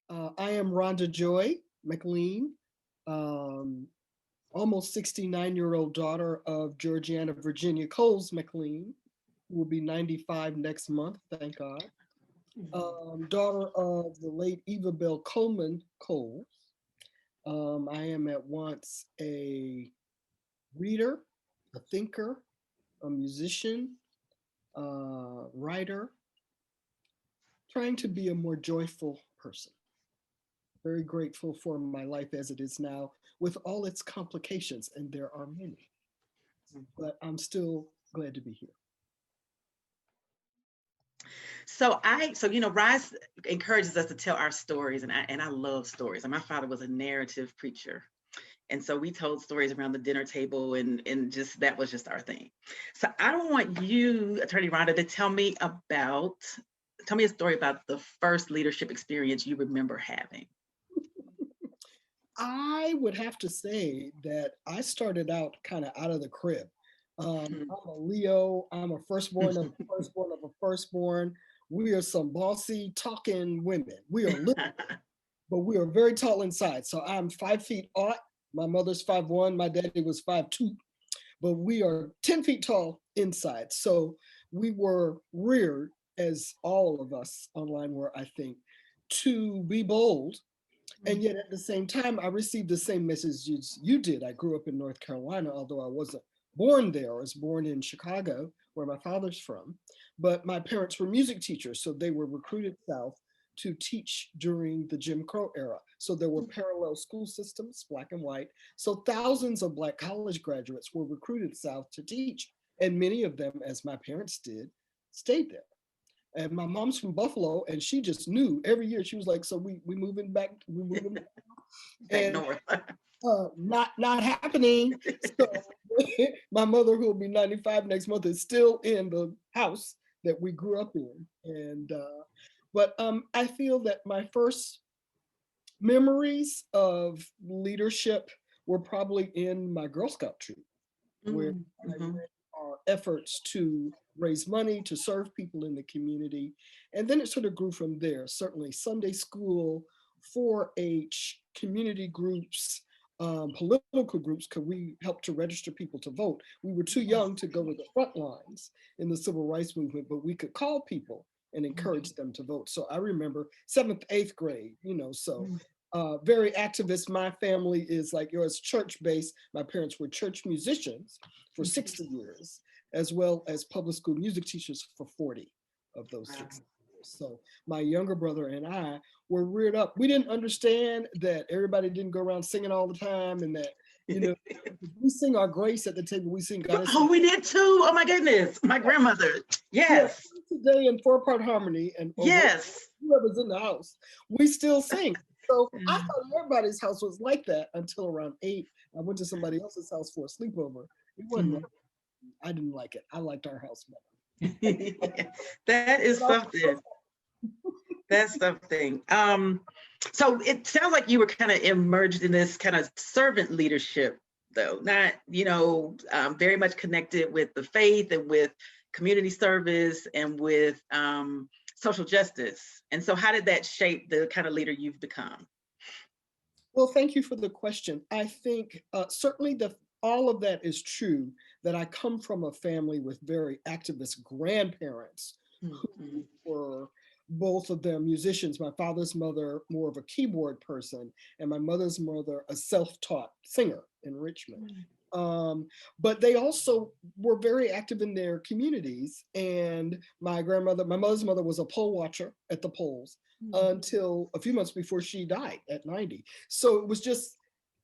I am Rhonda Joy McLean, almost 69-year-old daughter of Georgiana Virginia Coles McLean, who will be 95 next month, thank God. Daughter of the late Eva Bell Coleman Coles. I am at once a reader, a thinker, a musician, writer, trying to be a more joyful person. Very grateful for my life as it is now with all its complications, and there are many, but I'm still glad to be here. So Rise encourages us to tell our stories, and I love stories. And my father was a narrative preacher. And so we told stories around the dinner table, and just that was just our thing. So I don't want you, Attorney Rhonda, to tell me a story about the first leadership experience you remember having. I would have to say that I started out kind of out of the crib. I'm a Leo. I'm a firstborn of a firstborn of a firstborn. We are some bossy talking women. We are little, but we are very tall inside. So I'm 5 feet aught. My mother's 5'1". My daddy was 5'2". But we are 10 feet tall inside. So we were reared, as all of us online were, I think, to be bold. And yet at the same time, I received the same messages you did. I grew up in North Carolina, although I wasn't born there. I was born in Chicago, where my father's from. But my parents were music teachers, so they were recruited south to teach during the Jim Crow era. So there were parallel school systems, black and white. So thousands of Black college graduates were recruited south to teach. And many of them, as my parents did, stayed there. And my mom's from Buffalo, and she just knew every year. She was like, "So we moving back, we moving back." And north. not happening. So my mother, who will be 95 next month, is still in the house that we grew up in. And but I feel that my first memories of leadership were probably in my Girl Scout troop, where I read our efforts to raise money to serve people in the community. And then it sort of grew from there. Certainly Sunday school, 4-H, community groups, political groups, because we helped to register people to vote. We were too young to go to the front lines in the civil rights movement, but we could call people and encourage them to vote. So I remember 7th, 8th grade, so very activist. My family is like yours, church-based. My parents were church musicians for 60 years, as well as public school music teachers for 40 of those 60 years. So my younger brother and I were reared up. We didn't understand that everybody didn't go around singing all the time, and that, we sing our grace at the table. We sing God. Oh, we did too. Oh my goodness. My grandmother. Yes. Today in 4-part harmony, and yes, whoever's in the house, we still sing. So I thought everybody's house was like that until around 8. I went to somebody else's house for a sleepover. It wasn't. I didn't like it. I liked our house better. That is something. That's something. So it sounds like you were kind of immersed in this kind of servant leadership, though, not, very much connected with the faith and with community service and with social justice. And so how did that shape the kind of leader you've become? Well, thank you for the question. I think certainly all of that is true, that I come from a family with very activist grandparents who were both of them musicians. My father's mother, more of a keyboard person, and my mother's mother, a self-taught singer in Richmond. But they also were very active in their communities. And my mother's mother was a poll watcher at the polls until a few months before she died at 90. So it was just,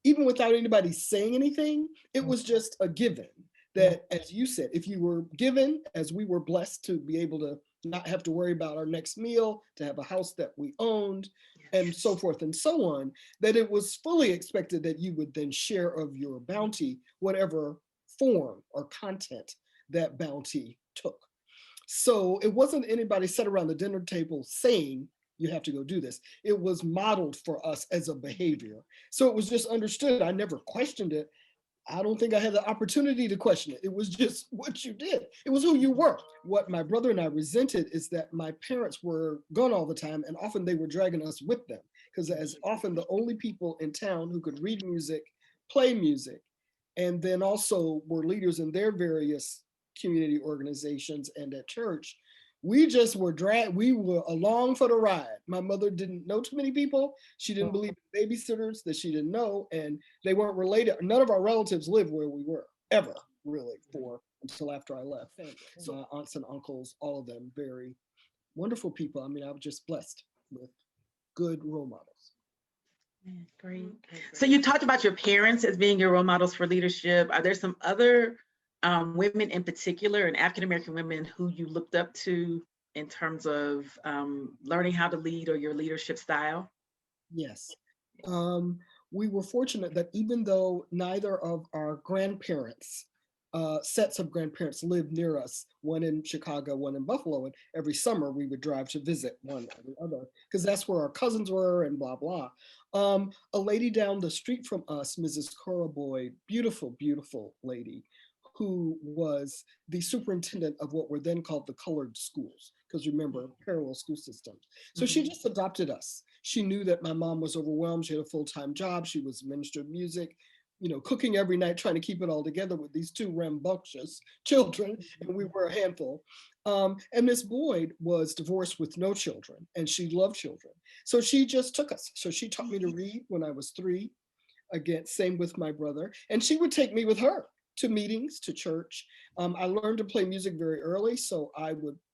even without anybody saying anything, it was just a given that, as you said, if you were given, as we were blessed to be able to not have to worry about our next meal, to have a house that we owned, and so forth and so on, that it was fully expected that you would then share of your bounty, whatever form or content that bounty took. So it wasn't anybody sat around the dinner table saying, you have to go do this. It was modeled for us as a behavior. So it was just understood. I never questioned it. I don't think I had the opportunity to question it. It was just what you did. It was who you were. What my brother and I resented is that my parents were gone all the time, and often they were dragging us with them because as often the only people in town who could read music, play music, and then also were leaders in their various community organizations and at church, we just were we were along for the ride. My mother didn't know too many people. She didn't believe in babysitters that she didn't know, and they weren't related. None of our relatives lived where we were, ever, really, until after I left. So my aunts and uncles, all of them, very wonderful people. I mean, I was just blessed with good role models. Great. So you talked about your parents as being your role models for leadership. Are there some other women in particular, and African-American women, who you looked up to in terms of learning how to lead or your leadership style? Yes. We were fortunate that even though neither of our grandparents, sets of grandparents lived near us, one in Chicago, one in Buffalo, and every summer we would drive to visit one or the other, because that's where our cousins were and blah, blah. A lady down the street from us, Mrs. Cora Boyd, beautiful, beautiful lady, who was the superintendent of what were then called the colored schools, because remember, parallel school systems. So she just adopted us. She knew that my mom was overwhelmed. She had a full-time job. She was minister of music, you know, cooking every night, trying to keep it all together with these two rambunctious children, and we were a handful. And Miss Boyd was divorced with no children, and she loved children. So she just took us. So she taught me to read when I was 3. Again, same with my brother. And she would take me with her to meetings, to church. I learned to play music very early, so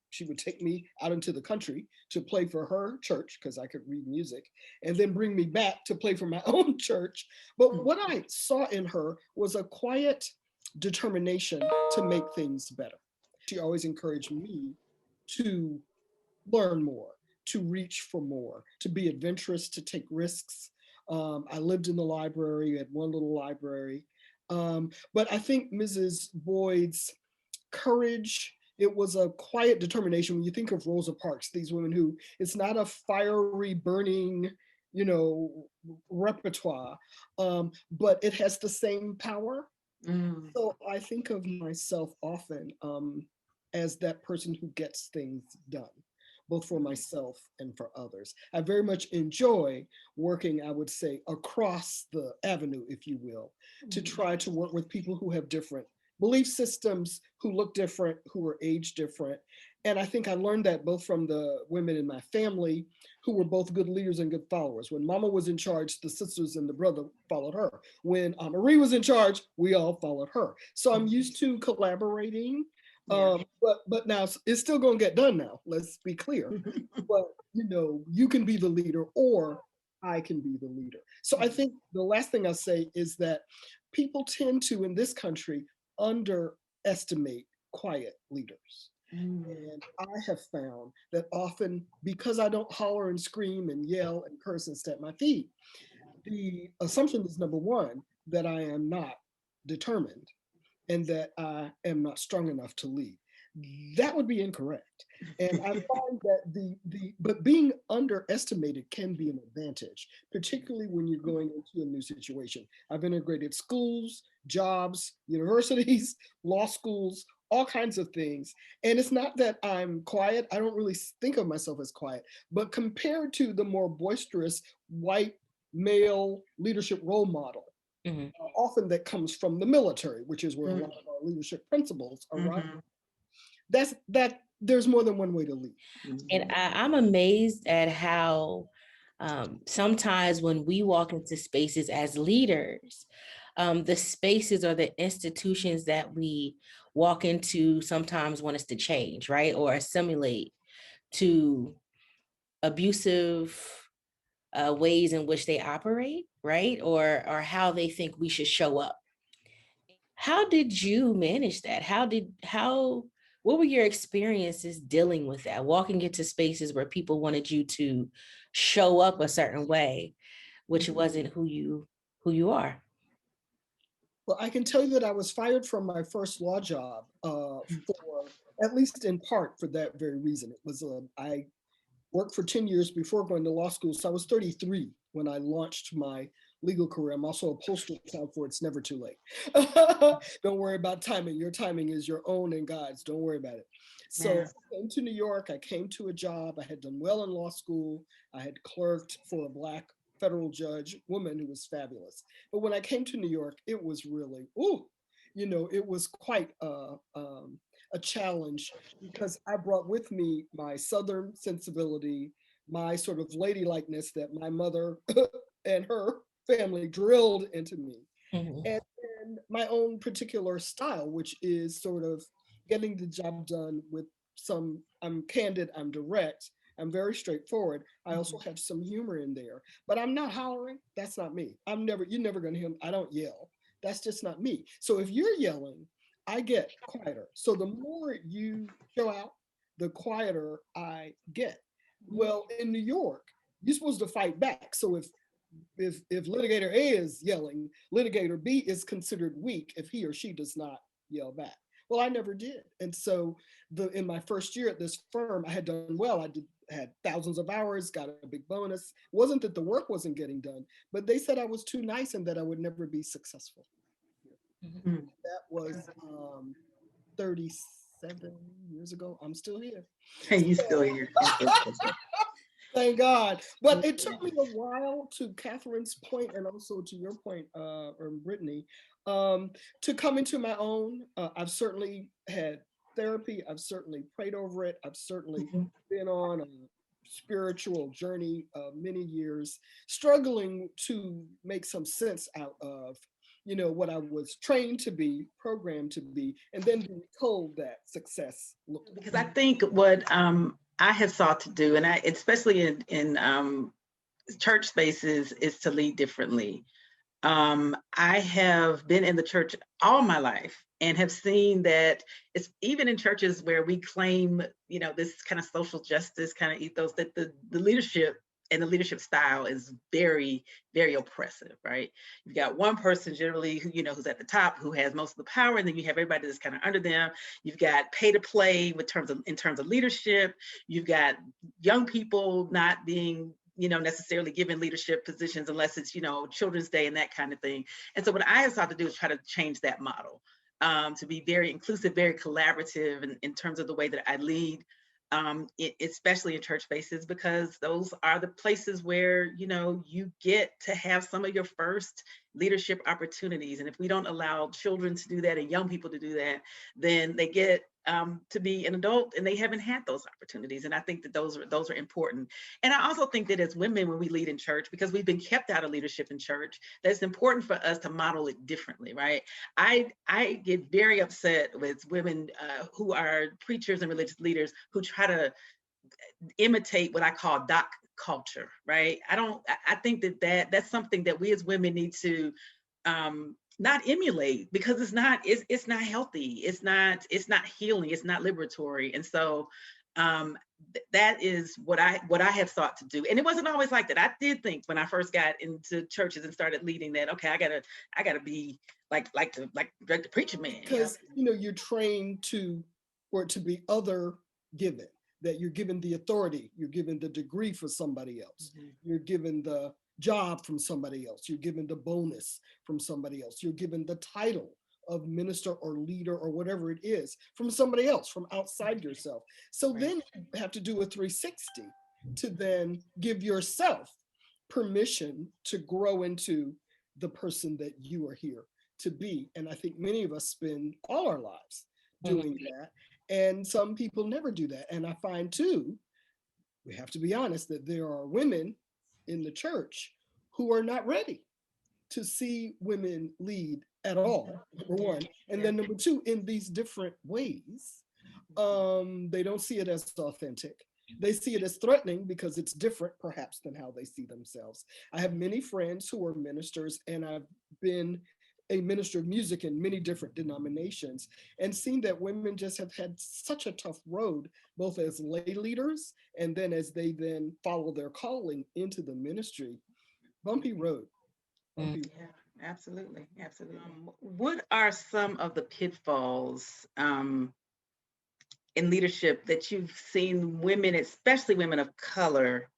she would take me out into the country to play for her church, because I could read music, and then bring me back to play for my own church. But what I saw in her was a quiet determination to make things better. She always encouraged me to learn more, to reach for more, to be adventurous, to take risks. I lived in the library, at one little library. But I think Mrs. Boyd's courage, it was a quiet determination. When you think of Rosa Parks, these women who, it's not a fiery, burning, you know, repertoire, but it has the same power. So I think of myself often as that person who gets things done, both for myself and for others. I very much enjoy working, I would say, across the avenue, if you will, to try to work with people who have different belief systems, who look different, who are age different. And I think I learned that both from the women in my family, who were both good leaders and good followers. When Mama was in charge, the sisters and the brother followed her. When Aunt Marie was in charge, we all followed her. So I'm used to collaborating. But now it's still going to get done now, let's be clear. But you know, you can be the leader, or I can be the leader. So I think the last thing I'll say is that people tend to, in this country, underestimate quiet leaders. And I have found that often, because I don't holler and scream and yell and curse and stamp my feet, the assumption is, number one, that I am not determined and that I am not strong enough to lead. That would be incorrect. And I find that but being underestimated can be an advantage, particularly when you're going into a new situation. I've integrated schools, jobs, universities, law schools, all kinds of things. And it's not that I'm quiet. I don't really think of myself as quiet, but compared to the more boisterous white male leadership role model, often that comes from the military, which is where a lot of our leadership principles are right. There's more than one way to lead. And I'm amazed at how sometimes when we walk into spaces as leaders, the spaces or the institutions that we walk into sometimes want us to change, right? Or assimilate to abusive ways in which they operate, right? Or how they think we should show up. How did you manage that? What were your experiences dealing with that? Walking into spaces where people wanted you to show up a certain way, which wasn't who you are. Well, I can tell you that I was fired from my first law job for, at least in part, for that very reason. It was I worked for 10 years before going to law school, so I was 33 when I launched my legal career. I'm also a poster child for It's Never Too Late. Don't worry about timing. Your timing is your own and God's. Don't worry about it. So I came to New York. I came to a job. I had done well in law school. I had clerked for a Black federal judge woman who was fabulous. But when I came to New York, it was really, ooh, you know, it was quite a challenge because I brought with me my Southern sensibility, my sort of ladylikeness that my mother and her family drilled into me, and my own particular style, which is sort of getting the job done with some, I'm candid, I'm direct, I'm very straightforward. I also have some humor in there, but I'm not hollering. That's not me. You're never gonna hear me. I don't yell. That's just not me. So if you're yelling, I get quieter. So the more you show out, the quieter I get. Well, in New York, you're supposed to fight back. So if litigator A is yelling, litigator B is considered weak if he or she does not yell back. Well, I never did. And so in my first year at this firm, I had done well. Had thousands of hours, got a big bonus. It wasn't that the work wasn't getting done, but they said I was too nice and that I would never be successful. That was 37 years ago. I'm still here. And you still here. Thank God. But it took me a while, to Kathryn's point and also to your point, Brittany, to come into my own. I've certainly had therapy. I've certainly prayed over it. I've certainly been on a spiritual journey many years, struggling to make some sense out of, you know, what I was trained to be, programmed to be, and then being told that success looked like. Because I think what I have sought to do, and especially in church spaces, is to lead differently. I have been in the church all my life and have seen that it's even in churches where we claim, you know, this kind of social justice kind of ethos, that the leadership and the leadership style is very, very oppressive, right? You've got one person generally who, you know, who's at the top, who has most of the power, and then you have everybody that's kind of under them. You've got pay to play in terms of leadership. You've got young people not being, you know, necessarily given leadership positions unless it's, you know, Children's Day and that kind of thing. And so what I have sought to do is try to change that model, to be very inclusive, very collaborative in terms of the way that I lead, especially in church spaces, because those are the places where, you know, you get to have some of your first leadership opportunities. And if we don't allow children to do that and young people to do that, then they get to be an adult and they haven't had those opportunities. And I think that those are important. And I also think that as women, when we lead in church, because we've been kept out of leadership in church, that's important for us to model it differently, right? I get very upset with women who are preachers and religious leaders who try to imitate what I call doc culture, right? I think that's something that we as women need to not emulate, because it's not healthy, it's not healing, it's not liberatory. And so that is what I have sought to do. And it wasn't always like that. I did think when I first got into churches and started leading that, okay, I gotta be like the preacher man. Because you know, you're trained for it to be other given, that you're given the authority, you're given the degree for somebody else, you're given the job from somebody else, you're given the bonus from somebody else, you're given the title of minister or leader or whatever it is from somebody else, from outside yourself. So then you have to do a 360 to then give yourself permission to grow into the person that you are here to be. And I think many of us spend all our lives doing that. And some people never do that. And I find too, we have to be honest, that there are women in the church who are not ready to see women lead at all, number one. And then number two, in these different ways, they don't see it as authentic. They see it as threatening because it's different perhaps than how they see themselves. I have many friends who are ministers, and I've been a minister of music in many different denominations, and seen that women just have had such a tough road, both as lay leaders and then as they then follow their calling into the ministry. Bumpy road. Yeah, absolutely. What are some of the pitfalls in leadership that you've seen women, especially women of color,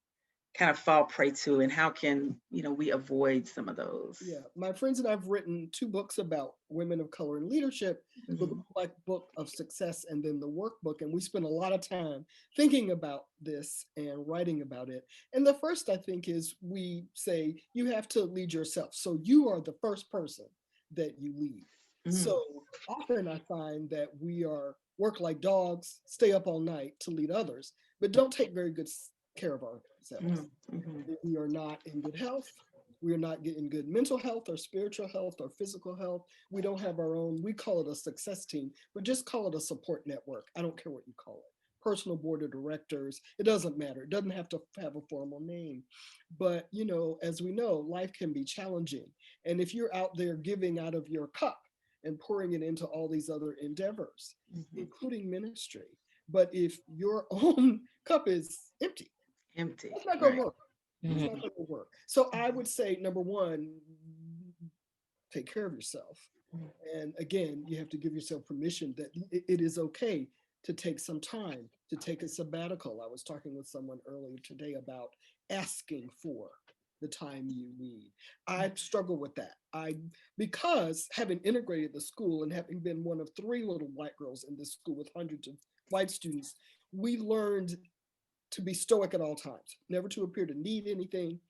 kind of fall prey to, and how can, we avoid some of those? Yeah, my friends and I've written 2 books about women of color in leadership, the Black Book of Success and then the workbook. And we spend a lot of time thinking about this and writing about it. And the first, I think, is we say you have to lead yourself. So you are the first person that you lead. So often I find that we work like dogs, stay up all night to lead others, but don't take very good care of ourselves. We are not in good health. We are not getting good mental health or spiritual health or physical health. We don't have our own, we call it a success team, but just call it a support network. I don't care what you call it. Personal board of directors, it doesn't matter. It doesn't have to have a formal name. But, as we know, life can be challenging. And if you're out there giving out of your cup and pouring it into all these other endeavors, including ministry, but if your own cup is empty, it's not going to work. It's not going to work. So I would say, number one, take care of yourself. And again, you have to give yourself permission that it is okay to take some time, to take a sabbatical. I was talking with someone earlier today about asking for the time you need. I struggle with that. Because having integrated the school and having been one of 3 little White girls in this school with hundreds of White students, we learned to be stoic at all times, never to appear to need anything,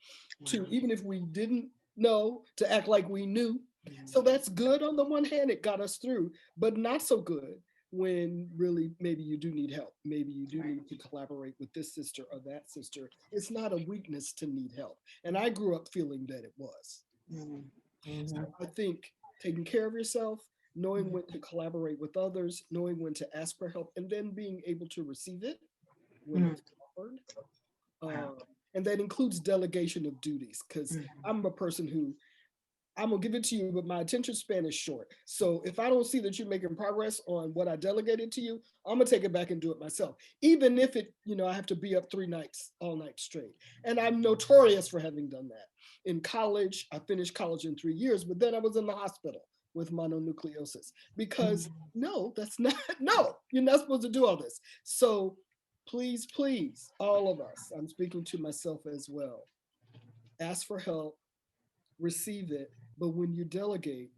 to, even if we didn't know, to act like we knew. So that's good on the one hand, it got us through, but not so good when really maybe you do need help. Maybe you do need to collaborate with this sister or that sister. It's not a weakness to need help. And I grew up feeling that it was. So I think taking care of yourself, knowing when to collaborate with others, knowing when to ask for help, and then being able to receive it when it's offered. And that includes delegation of duties, because I'm a person who, I'm gonna give it to you, but my attention span is short. So if I don't see that you're making progress on what I delegated to you, I'm gonna take it back and do it myself. Even if it, I have to be up 3 nights, all night straight. And I'm notorious for having done that. In college, I finished college in 3 years, but then I was in the hospital with mononucleosis because no, that's not, no, you're not supposed to do all this. So please, please, all of us, I'm speaking to myself as well, ask for help, receive it, but when you delegate,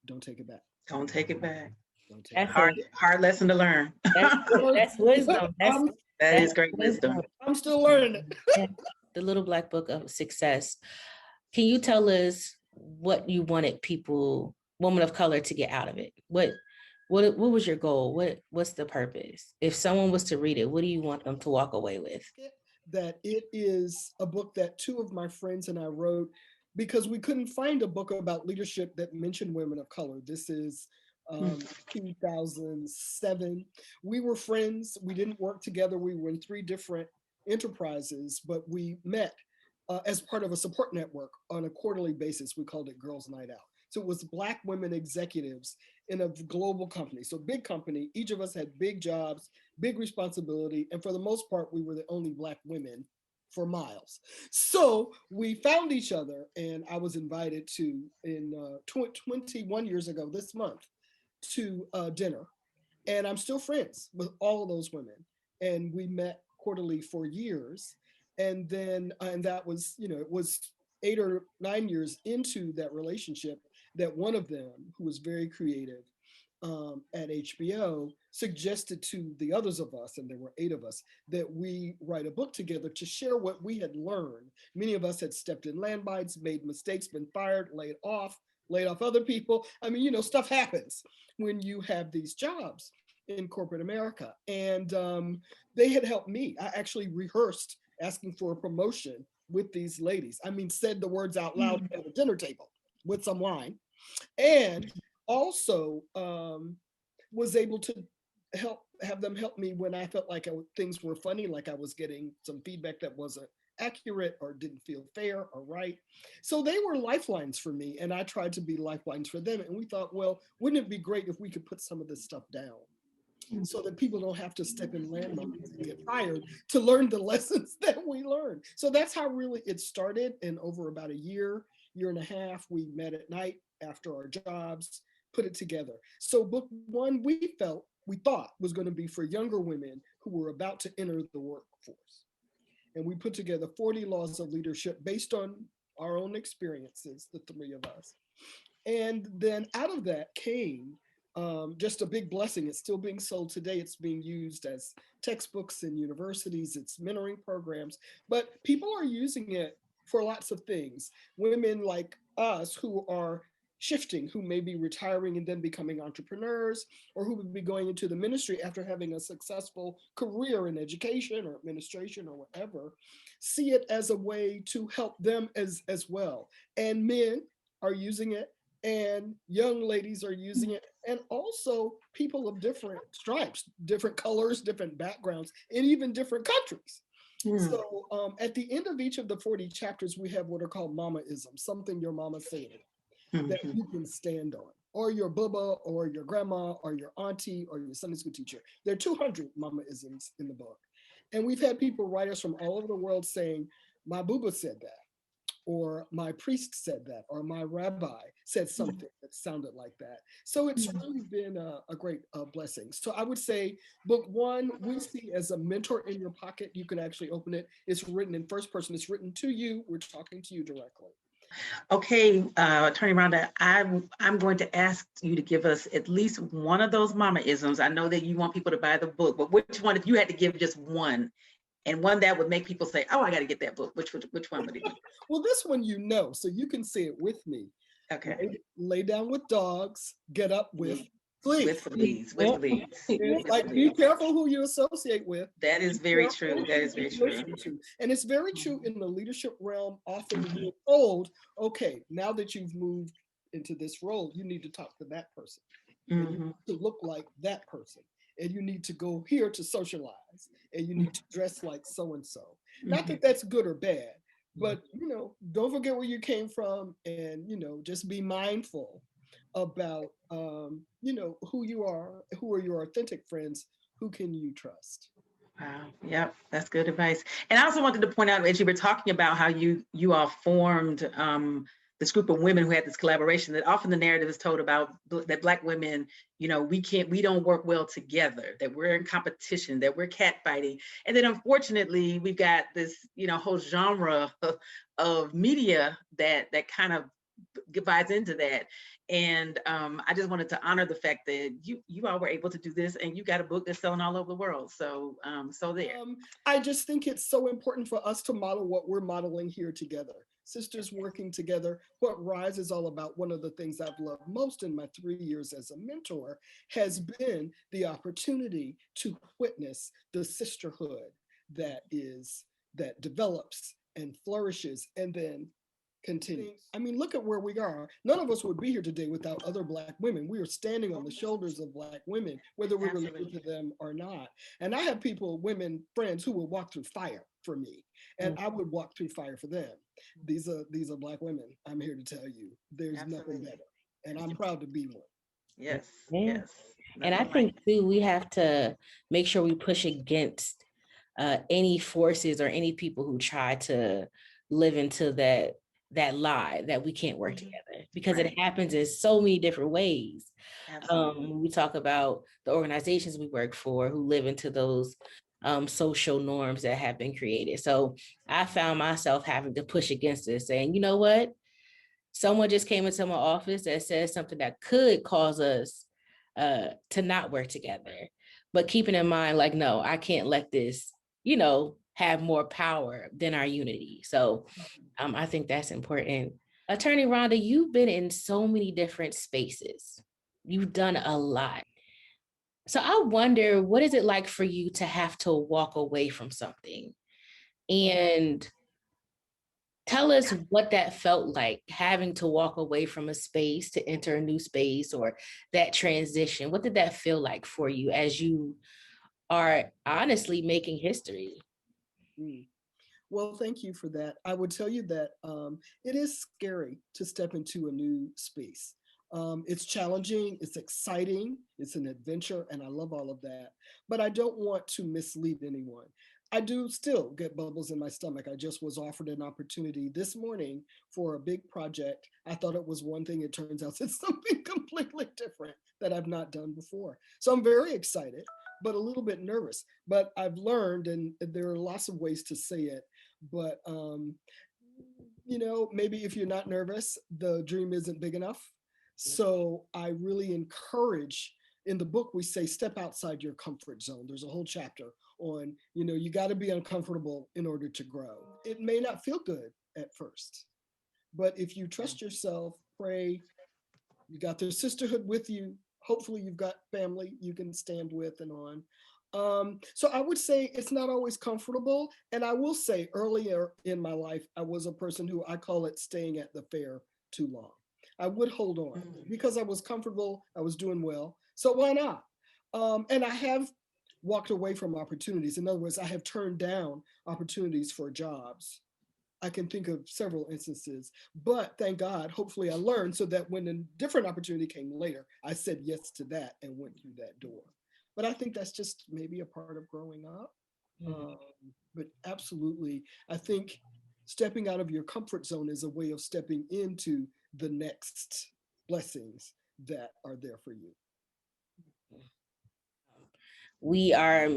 don't take it back. Don't take it back. Don't take it back. Hard lesson to learn. That's wisdom. That is great wisdom. I'm still learning it. The Little Black Book of Success. Can you tell us what you wanted people, women of color, to get out of it? What was your goal? What's the purpose? If someone was to read it, what do you want them to walk away with? That it is a book that 2 of my friends and I wrote because we couldn't find a book about leadership that mentioned women of color. This is 2007. We were friends. We didn't work together. We were in 3 different enterprises, but we met as part of a support network on a quarterly basis. We called it Girls Night Out. So it was Black women executives in a global company. So big company, each of us had big jobs, big responsibility. And for the most part, we were the only Black women for miles. So we found each other, and I was invited to, in 21 years ago this month, to dinner. And I'm still friends with all of those women. And we met quarterly for years. And then, and that was, it was 8 or 9 years into that relationship that one of them, who was very creative at HBO, suggested to the others of us, and there were 8 of us, that we write a book together to share what we had learned. Many of us had stepped in landmines, made mistakes, been fired, laid off other people. I mean, stuff happens when you have these jobs in corporate America. And they had helped me. I actually rehearsed asking for a promotion with these ladies. I mean, said the words out loud at a dinner table with some wine. And also was able to have them help me when I felt like things were funny, like I was getting some feedback that wasn't accurate or didn't feel fair or right. So they were lifelines for me, and I tried to be lifelines for them. And we thought, well, wouldn't it be great if we could put some of this stuff down so that people don't have to step in landmines and get fired to learn the lessons that we learned. So that's how really it started. And over about a year and a half, we met at night after our jobs, put it together. So book 1, we thought was going to be for younger women who were about to enter the workforce. And we put together 40 laws of leadership based on our own experiences, the three of us. And then out of that came just a big blessing. It's still being sold today. It's being used as textbooks in universities, it's mentoring programs, but people are using it for lots of things. Women like us who are shifting, who may be retiring and then becoming entrepreneurs, or who would be going into the ministry after having a successful career in education or administration or whatever, see it as a way to help them as well. And men are using it, and young ladies are using it, and also people of different stripes, different colors, different backgrounds, and even different countries. So at the end of each of the 40 chapters, we have what are called mama-isms, something your mama said that you can stand on, or your bubba, or your grandma, or your auntie, or your Sunday school teacher. There are 200 mama-isms in the book. And we've had people write us from all over the world saying, my booba said that, or my priest said that, or my rabbi said something that sounded like that. So it's really been a great blessing. So I would say book one, we see as a mentor in your pocket. You can actually open it. It's written in first person. It's written to you. We're talking to you directly. Okay, Attorney Rhonda, I'm going to ask you to give us at least one of those mama-isms. I know that you want people to buy the book, but which one, if you had to give just one, and one that would make people say, oh, I got to get that book, which one would it be? Well, this one you know, so you can say it with me. Okay. Lay down with dogs, get up with fleas. With fleas, with fleas. It's like, be careful who you associate with. That is very true. That is very true. And it's very true in the leadership realm. Often we're told, okay, now that you've moved into this role, you need to talk to that person. And you need to look like that person. And you need to go here to socialize. And you need to dress like so-and-so. Not that that's good or bad, but, you know, don't forget where you came from, and, you know, just be mindful about, you know, who you are, who are your authentic friends, who can you trust. Wow. Yep. That's good advice. And I also wanted to point out, as you were talking about how you all formed this group of women who had this collaboration, that often the narrative is told about that Black women, you know, we don't work well together, that we're in competition, that we're catfighting. And then unfortunately, we've got this, you know, whole genre of media that kind of divides into that. And I just wanted to honor the fact that you all were able to do this, and you got a book that's selling all over the world. So there. I just think it's so important for us to model what we're modeling here together. Sisters working together. What Rise is all about, one of the things I've loved most in my 3 years as a mentor, has been the opportunity to witness the sisterhood that develops and flourishes and then continues. I mean, look at where we are. None of us would be here today without other Black women. We are standing on the shoulders of Black women, whether we're related to them or not. And I have women friends who will walk through fire for me, and I would walk through fire for them. These are Black women. I'm here to tell you, there's nothing better, and I'm proud to be one. Yes. Yeah. Yes. And I think too, we have to make sure we push against any forces or any people who try to live into that lie that we can't work together, because it happens in so many different ways. We talk about the organizations we work for who live into those social norms that have been created. So I found myself having to push against this, saying, you know what? Someone just came into my office that says something that could cause us to not work together, but keeping in mind, like, no, I can't let this, you know, have more power than our unity. So I think that's important. Attorney Rhonda, you've been in so many different spaces. You've done a lot. So I wonder, what is it like for you to have to walk away from something? And tell us what that felt like, having to walk away from a space to enter a new space, or that transition. What did that feel like for you as you are honestly making history? Well, thank you for that. I would tell you that it is scary to step into a new space. It's challenging, it's exciting, it's an adventure, and I love all of that. But I don't want to mislead anyone. I do still get bubbles in my stomach. I just was offered an opportunity this morning for a big project. I thought it was one thing. It turns out it's something completely different that I've not done before. So I'm very excited. but a little bit nervous. But I've learned, and there are lots of ways to say it, but you know, maybe if you're not nervous, the dream isn't big enough. So I really encourage, in the book, we say, step outside your comfort zone. There's a whole chapter on, you know, you got to be uncomfortable in order to grow. It may not feel good at first, but if you trust yourself, pray, you got the sisterhood with you, hopefully you've got family you can stand with and on. So I would say it's not always comfortable. And I will say earlier in my life, I was a person who, I call it staying at the fair too long. I would hold on because I was comfortable, I was doing well. So why not? And I have walked away from opportunities. In other words, I have turned down opportunities for jobs. I can think of several instances, but thank God, hopefully I learned so that when a different opportunity came later, I said yes to that and went through that door. But I think that's just maybe a part of growing up. But absolutely, I think stepping out of your comfort zone is a way of stepping into the next blessings that are there for you. We are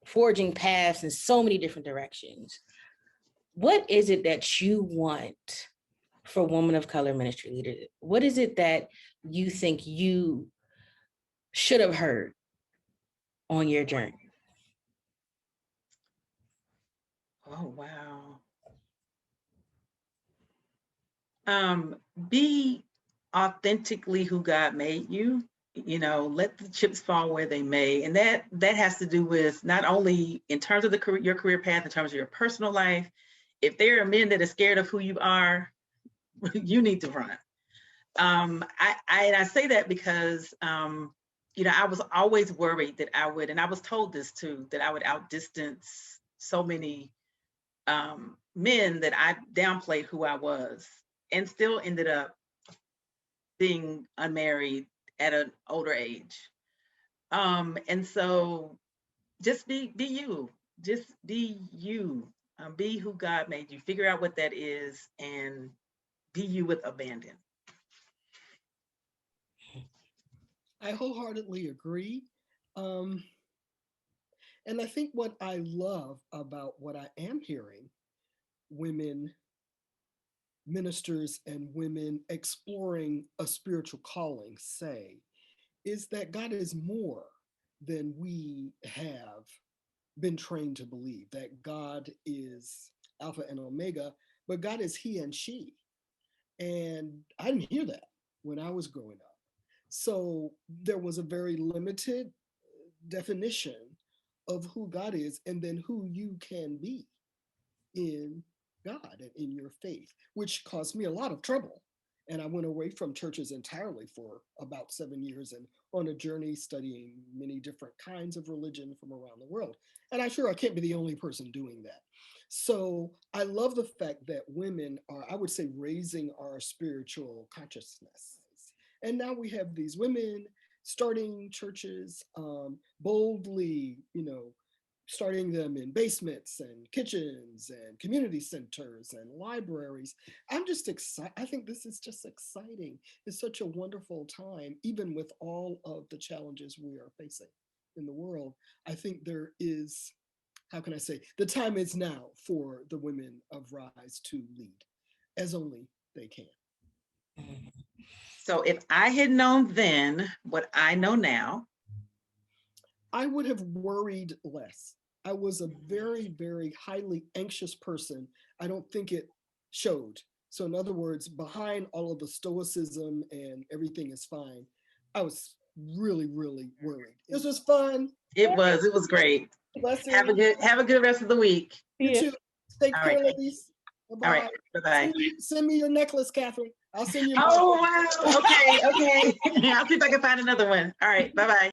forging paths in so many different directions. What is it that you want for Women of Color ministry leaders? What is it that you think you should have heard on your journey? Oh, wow. Be authentically who God made you. You know, let the chips fall where they may. And that has to do with not only in terms of your career path, in terms of your personal life. If there are men that are scared of who you are, you need to run. I say that because, you know, I was always worried that I would, and I was told this too, that I would outdistance so many men that I downplayed who I was, and still ended up being unmarried at an older age. And so just be you, just be you, be who God made you, figure out what that is, and be you with abandon. I wholeheartedly agree. And I think what I love about what I am hearing women ministers and women exploring a spiritual calling say is that God is more than we have been trained to believe, that God is Alpha and Omega, but God is he and she. And I didn't hear that when I was growing up. So there was a very limited definition of who God is and then who you can be in God and in your faith, which caused me a lot of trouble. And I went away from churches entirely for about 7 years and on a journey studying many different kinds of religion from around the world. And I'm sure I can't be the only person doing that. So I love the fact that women are, I would say, raising our spiritual consciousness. And now we have these women starting churches boldly, you know, starting them in basements and kitchens and community centers and libraries. I'm just excited. I think this is just exciting. It's such a wonderful time, even with all of the challenges we are facing in the world. I think there is, how can I say, the time is now for the women of Rise to lead as only they can. So if I had known then what I know now, I would have worried less. I was a very, very highly anxious person. I don't think it showed. So in other words, behind all of the stoicism and everything is fine, I was really, really worried. This was fun. It was great. Blessings. Have a good rest of the week. You too. Take care, ladies. Bye-bye. All right. Bye-bye. Send me your necklace, Kathryn. I'll send you. Oh, wow. Okay. I'll see if I can find another one. All right. Bye-bye.